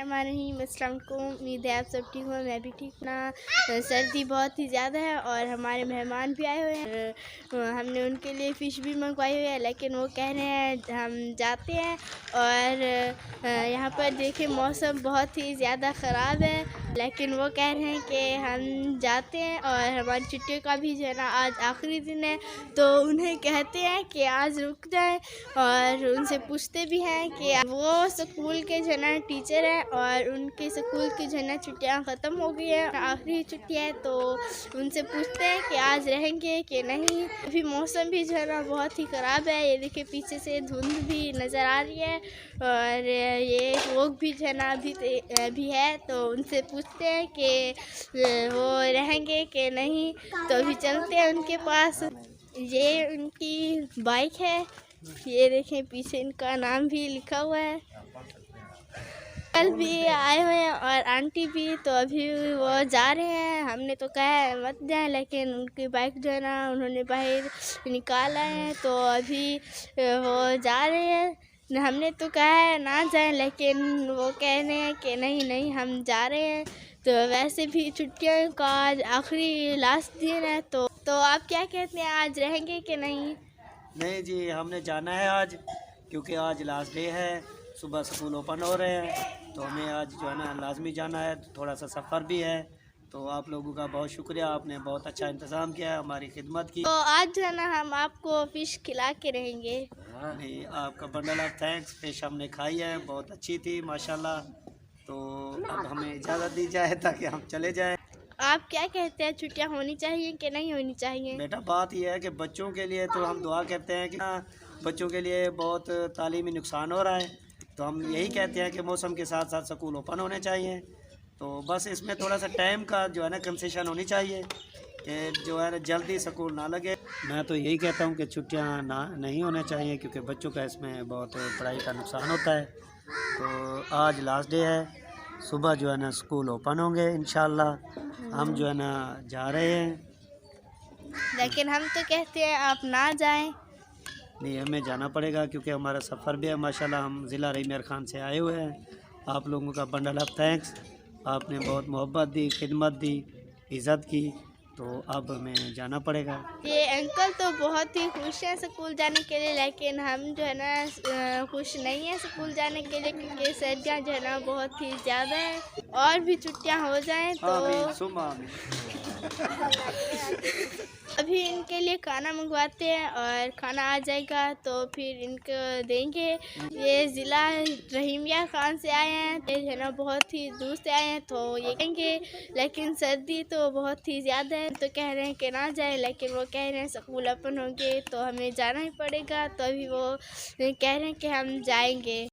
बिस्मिल्लाहिर्रहमानिर्रहीम। अस्सलाम वालेकुम। उम्मीद है आप सब ठीक हो, मैं भी ठीक ना। सर्दी बहुत ही ज़्यादा है और हमारे मेहमान भी आए हुए हैं। हमने उनके लिए फ़िश भी मंगवाई हुई है, लेकिन वो कह रहे हैं हम जाते हैं। और यहाँ पर देखिए मौसम बहुत ही ज़्यादा ख़राब है, लेकिन वो कह रहे हैं कि हम जाते हैं। और हमारी छुट्टियों का भी जो है ना आज आखिरी दिन है, तो उन्हें कहते हैं कि आज रुक जाएं। और उनसे पूछते भी हैं कि वो स्कूल के जो है ना टीचर हैं और उनके स्कूल की जो है ना छुट्टियाँ ख़त्म हो गई है, आखिरी छुट्टी है। तो उनसे पूछते हैं कि आज रहेंगे कि नहीं। अभी मौसम भी जो है ना बहुत ही ख़राब है। ये देखिए पीछे से धुंध भी नज़र आ रही है और ये लोग भी जो है ना अभी है। तो उनसे पूछते हैं कि वो रहेंगे कि नहीं। तो अभी चलते हैं उनके पास। ये उनकी बाइक है, ये देखें पीछे इनका नाम भी लिखा हुआ है। कल भी आए हुए हैं और आंटी भी, तो अभी वो जा रहे हैं। हमने तो कहा है मत जाएं, लेकिन उनकी बाइक जो है ना उन्होंने बाहर निकाला है, तो अभी वो जा रहे हैं। हमने तो कहा है ना जाएं, लेकिन वो कह रहे हैं कि नहीं नहीं हम जा रहे हैं। तो वैसे भी छुट्टियों का आज आखिरी लास्ट दिन है। तो आप क्या कहते हैं, आज रहेंगे कि नहीं? नहीं जी, हमने जाना है आज, क्योंकि आज लास्ट डे है। सुबह स्कूल ओपन हो रहे हैं, तो हमें आज जो है ना लाजमी जाना है। थोड़ा सा सफ़र भी है, तो आप लोगों का बहुत शुक्रिया, आपने बहुत अच्छा इंतज़ाम किया, हमारी खिदमत की। तो आज जो है ना हम आपको फ़िश खिला के रहेंगे। नहीं, आपका बंडल ऑफ थैंक्स। फ़िश हमने खाई है, बहुत अच्छी थी माशाल्लाह। तो अब हमें इजाज़त दी जाए ताकि हम चले जाएँ। आप क्या कहते हैं, छुट्टियां होनी चाहिए कि नहीं होनी चाहिए? बेटा, बात यह है कि बच्चों के लिए तो हम दुआ करते हैं कि बच्चों के लिए बहुत तालीमी नुकसान हो रहा है, तो हम यही कहते हैं कि मौसम के साथ साथ स्कूल ओपन होने चाहिए। तो बस इसमें थोड़ा सा टाइम का जो है ना कंसेशन होनी चाहिए कि जो है ना जल्दी स्कूल ना लगे। मैं तो यही कहता हूँ कि छुट्टियाँ ना नहीं होने चाहिए, क्योंकि बच्चों का इसमें बहुत पढ़ाई का नुकसान होता है। तो आज लास्ट डे है, सुबह जो है ना स्कूल ओपन होंगे इंशाल्लाह। हम जो है ना जा रहे हैं, लेकिन हम तो कहते हैं आप ना जाएं। नहीं हमें जाना पड़ेगा, क्योंकि हमारा सफ़र भी है माशाल्लाह। हम ज़िला रहीम खान से आए हुए हैं। आप लोगों का बंडल ऑफ थैंक्स, आपने बहुत मोहब्बत दी, खिदमत दी, इज़्ज़त की, तो अब हमें जाना पड़ेगा। ये अंकल तो बहुत ही खुश हैं स्कूल जाने के लिए, लेकिन हम जो है ना खुश नहीं है स्कूल जाने के लिए, क्योंकि सर्दियाँ जो है ना बहुत ही ज़्यादा है। और भी छुट्टियाँ हो जाएं तो अभी इनके लिए खाना मंगवाते हैं और खाना आ जाएगा तो फिर इनको देंगे। ये ज़िला रहीमिया खान से आए हैं, ये है ना बहुत ही दूर से आए हैं, तो ये कहेंगे। लेकिन सर्दी तो बहुत ही ज़्यादा है, तो कह रहे हैं कि ना जाए, लेकिन वो कह रहे हैं स्कूल ओपन होंगे तो हमें जाना ही पड़ेगा। तो अभी वो कह रहे हैं कि हम जाएंगे।